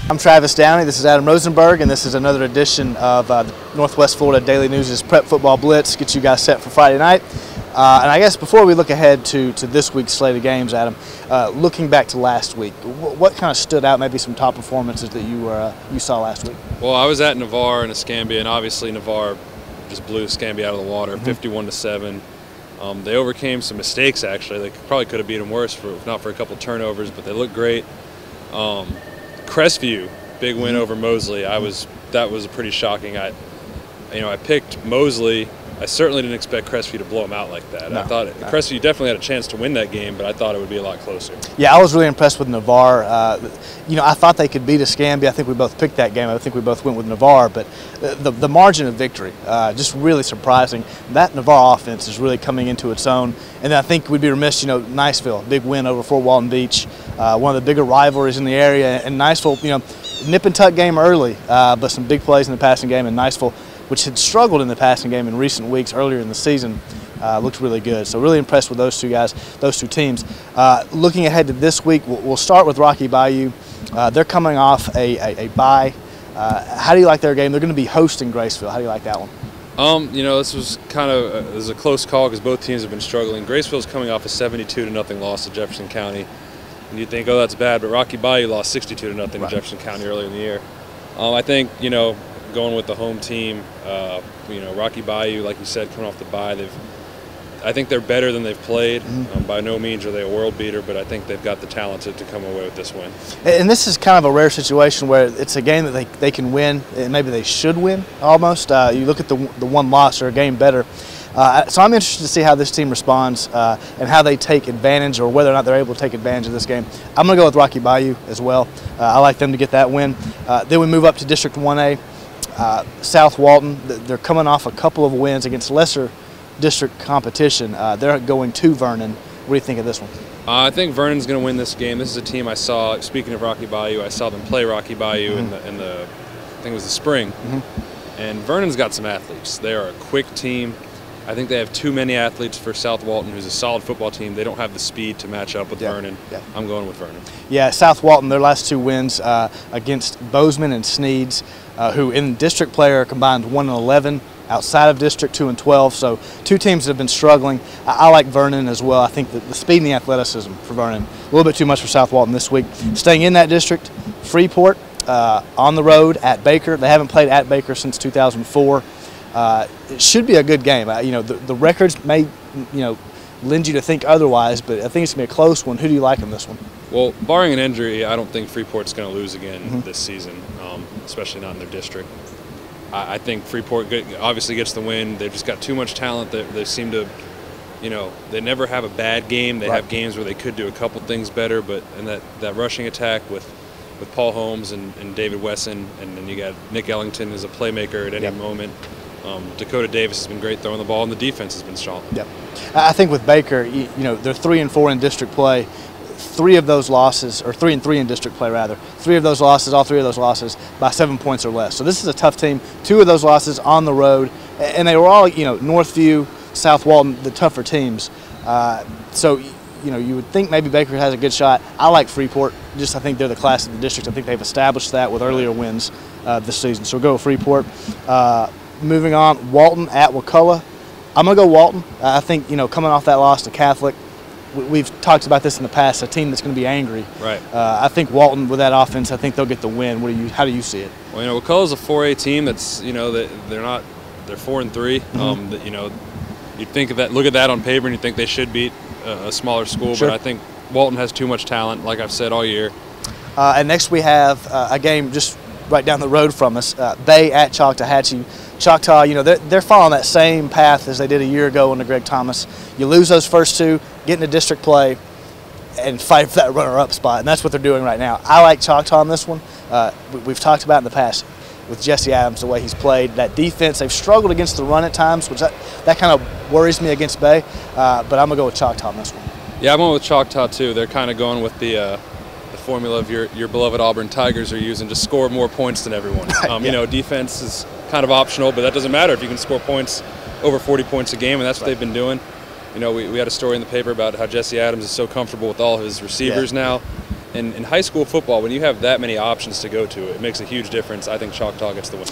I'm Travis Downey, this is Adam Rosenberg, and this is another edition of Northwest Florida Daily News' Prep Football Blitz. Get you guys set for Friday night. And I guess before we look ahead to this week's slate of games, Adam, looking back to last week, what kind of stood out, maybe some top performances that you saw last week? Well, I was at Navarre and Escambia, and obviously Navarre just blew Escambia out of the water, 51-7. They overcame some mistakes, actually. They probably could have beat them worse, if not for a couple turnovers, but they looked great. Crestview, big win over Mosley. That was pretty shocking. I picked Mosley. I certainly didn't expect Crestview to blow them out like that. I thought Crestview definitely had a chance to win that game, but I thought it would be a lot closer. Yeah, I was really impressed with Navarre. I thought they could beat Escambia. I think we both picked that game. I think we both went with Navarre, but the margin of victory, just really surprising. That Navarre offense is really coming into its own, and I think we'd be remiss, Niceville, big win over Fort Walton Beach, one of the bigger rivalries in the area, and Niceville, nip and tuck game early, but some big plays in the passing game, and Niceville, which had struggled in the passing game in recent weeks earlier in the season, looked really good. So really impressed with those two guys, those two teams. Looking ahead to this week, we'll start with Rocky Bayou. They're coming off a bye. How do you like their game? They're going to be hosting Graceville. How do you like that one? This was kind of it was a close call because both teams have been struggling. Graceville's coming off a 72-0 loss to Jefferson County. And you think, oh, that's bad, but Rocky Bayou lost 62-0 to Jefferson County earlier in the year. I think, going with the home team, Rocky Bayou, like you said, coming off the bye, I think they're better than they've played. By no means are they a world beater, but I think they've got the talent to come away with this win. And this is kind of a rare situation where it's a game that they can win, and maybe they should win almost. You look at the one loss or a game better. So I'm interested to see how this team responds and how they take advantage, or whether or not they're able to take advantage of this game. I'm going to go with Rocky Bayou as well. I like them to get that win. Then we move up to District 1A. South Walton, they're coming off a couple of wins against lesser district competition. They're going to Vernon. What do you think of this one? I think Vernon's going to win this game. This is a team I saw, speaking of Rocky Bayou, I saw them play Rocky Bayou in the I think it was the spring. And Vernon's got some athletes. They are a quick team. I think they have too many athletes for South Walton, who's a solid football team. They don't have the speed to match up with Vernon. I'm going with Vernon. Yeah, South Walton, their last two wins against Bozeman and Sneeds, who in district play are combined 1-11, outside of district 2-12. So two teams that have been struggling. I like Vernon as well. I think that the speed and the athleticism for Vernon, a little bit too much for South Walton this week. Staying in that district, Freeport on the road at Baker. They haven't played at Baker since 2004. It should be a good game. The records may, lend you to think otherwise, but I think it's going to be a close one. Who do you like in this one? Well, barring an injury, I don't think Freeport's going to lose again this season, especially not in their district. I think Freeport obviously gets the win. They've just got too much talent. They seem to, they never have a bad game. They have games where they could do a couple things better, and that rushing attack with Paul Holmes and David Wesson, and then you got Nick Ellington as a playmaker at any moment. Dakota Davis has been great throwing the ball, and the defense has been strong. I think with Baker, they're 3-4 in district play. 3 of those losses, or 3-3 in district play rather. 3 of those losses, all 3 of those losses by 7 points or less. So this is a tough team. 2 of those losses on the road, and they were all, Northview, South Walton, the tougher teams. So you would think maybe Baker has a good shot. I like Freeport. I think they're the class of the district. I think they've established that with earlier wins this season. So we'll go with Freeport. Moving on, Walton at Wakulla. I'm going to go Walton. I think, coming off that loss to Catholic, we've talked about this in the past, a team that's going to be angry. Right. I think Walton, with that offense, I think they'll get the win. How do you see it? Well, Wakulla's a 4A team that's, they're 4-3. You'd think of that, look at that on paper, and you think they should beat a smaller school, but I think Walton has too much talent, like I've said all year. And next we have a game just right down the road from us, Bay at Choctawhatchee. Choctaw, they're following that same path as they did a year ago under Greg Thomas. You lose those first 2, get into district play, and fight for that runner-up spot, and that's what they're doing right now. I like Choctaw on this one. We've talked about in the past with Jesse Adams, the way he's played. That defense, they've struggled against the run at times, which that kind of worries me against Bay, but I'm going to go with Choctaw on this one. Yeah, I'm going with Choctaw too. They're kind of going with the formula of your beloved Auburn Tigers are using, just score more points than everyone. Defense is kind of optional, but that doesn't matter if you can score points, over 40 points a game, and that's what they've been doing. You know, we had a story in the paper about how Jesse Adams is so comfortable with all his receivers now. And in high school football, when you have that many options to go to, it makes a huge difference. I think Choctaw gets the win.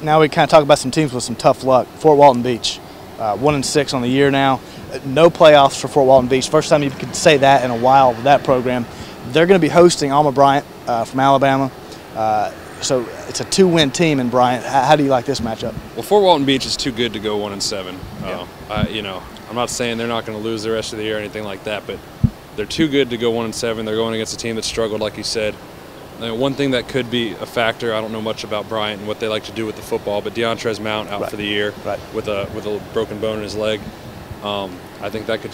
Now we kind of talk about some teams with some tough luck. Fort Walton Beach, 1-6 on the year now. No playoffs for Fort Walton Beach. First time you could say that in a while with that program. They're going to be hosting Alma Bryant from Alabama. So it's a 2-win team in Bryant. How do you like this matchup? Well, Fort Walton Beach is too good to go 1-7. You know, I'm not saying they're not going to lose the rest of the year or anything like that, but they're too good to go 1-7. They're going against a team that struggled, like you said. One thing that could be a factor, I don't know much about Bryant and what they like to do with the football, but DeAndres Mount out for the year with a broken bone in his leg. I think that could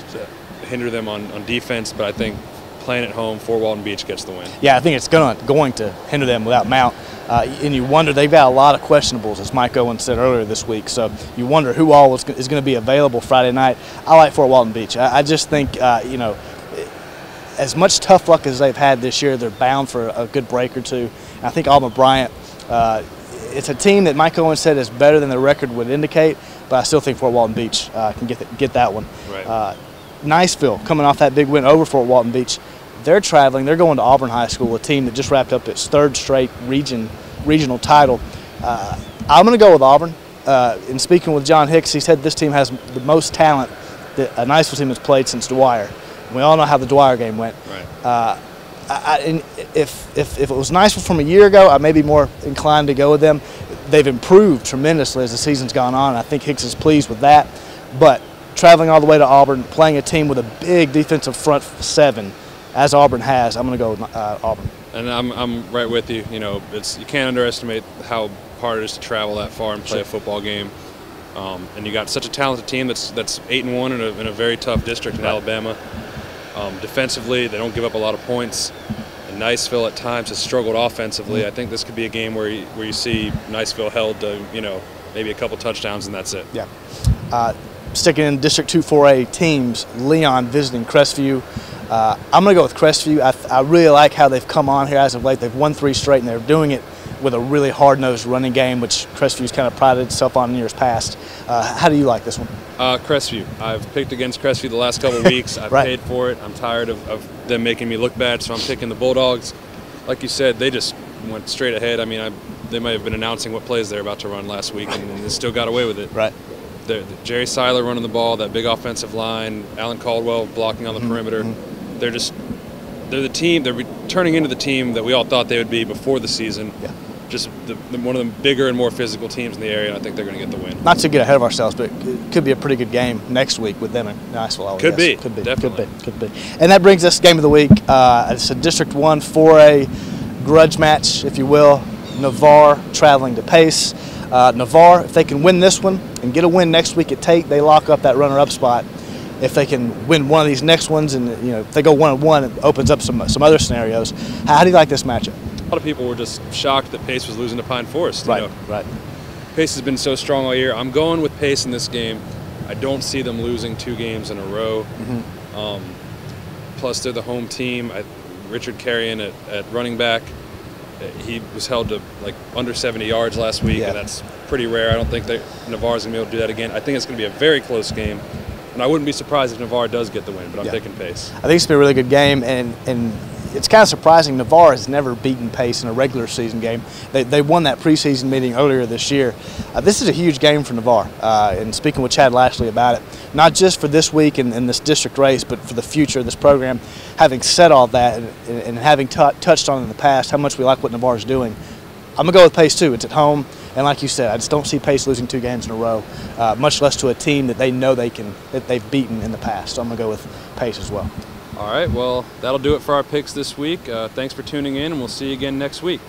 hinder them on defense, but I think playing at home, Fort Walton Beach gets the win. Yeah, I think it's going to hinder them without Mount. And you wonder, they've got a lot of questionables, as Mike Owen said earlier this week. So you wonder who all is going to be available Friday night. I like Fort Walton Beach. I just think, you know, as much tough luck as they've had this year, they're bound for a good break or two. And I think Alma Bryant, it's a team that Mike Owen said is better than the record would indicate, but I still think Fort Walton Beach can get that one. Right. Niceville, coming off that big win over Fort Walton Beach, they're traveling. They're going to Auburn High School, a team that just wrapped up its 3rd straight regional title. I'm going to go with Auburn. In speaking with John Hicks, he said this team has the most talent that a Niceville team has played since Dwyer. We all know how the Dwyer game went. Right. And if it was Niceville from a year ago, I may be more inclined to go with them. They've improved tremendously as the season's gone on. I think Hicks is pleased with that. But traveling all the way to Auburn, playing a team with a big defensive front 7, as Auburn has, I'm going to go with Auburn. And I'm right with you. You know, you can't underestimate how hard it is to travel that far and play a football game. And you got such a talented team that's 8-1 in a very tough district in Alabama. Defensively, they don't give up a lot of points. And Niceville at times has struggled offensively. I think this could be a game where you see Niceville held to, you know, maybe a couple touchdowns and that's it. Yeah. Sticking in District 2 4A teams, Leon visiting Crestview. I'm going to go with Crestview. I really like how they've come on here as of late. They've won 3 straight, and they're doing it with a really hard-nosed running game, which Crestview's kind of prided itself on in years past. How do you like this one? Crestview. I've picked against Crestview the last couple of weeks. I've paid for it. I'm tired of them making me look bad, so I'm picking the Bulldogs. Like you said, they just went straight ahead. I mean, they might have been announcing what plays they're about to run last week, and they still got away with it. Right. Jerry Seiler running the ball, that big offensive line, Alan Caldwell blocking on the perimeter. They're the team. They're turning into the team that we all thought they would be before the season. Yeah. Just one of the bigger and more physical teams in the area, and I think they're going to get the win. Not to get ahead of ourselves, but it could be a pretty good game next week with them in Niceville. Could be. Definitely. Could be. And that brings us to game of the week. It's a District 1 4A grudge match, if you will. Navarre traveling to Pace. Navarre, if they can win this one and get a win next week at Tate, they lock up that runner-up spot. If they can win one of these next ones, and if they go 1-1, it opens up some other scenarios. How do you like this matchup? A lot of people were just shocked that Pace was losing to Pine Forest. Right. Pace has been so strong all year. I'm going with Pace in this game. I don't see them losing 2 games in a row. Plus, they're the home team. Richard Carrion at running back. He was held to like under 70 yards last week, and that's pretty rare. I don't think that Navarre's going to be able to do that again. I think it's going to be a very close game, and I wouldn't be surprised if Navarre does get the win, but I'm picking Pace. I think it's going to be a really good game, and it's kind of surprising. Navarre has never beaten Pace in a regular season game. They won that preseason meeting earlier this year. This is a huge game for Navarre, and speaking with Chad Lashley about it, not just for this week in this district race, but for the future of this program. Having said all that, and having touched on in the past how much we like what Navarre is doing, I'm going to go with Pace too. It's at home, and like you said, I just don't see Pace losing 2 games in a row, much less to a team that they know that they've beaten in the past. So I'm going to go with Pace as well. All right, well, that'll do it for our picks this week. Thanks for tuning in, and we'll see you again next week.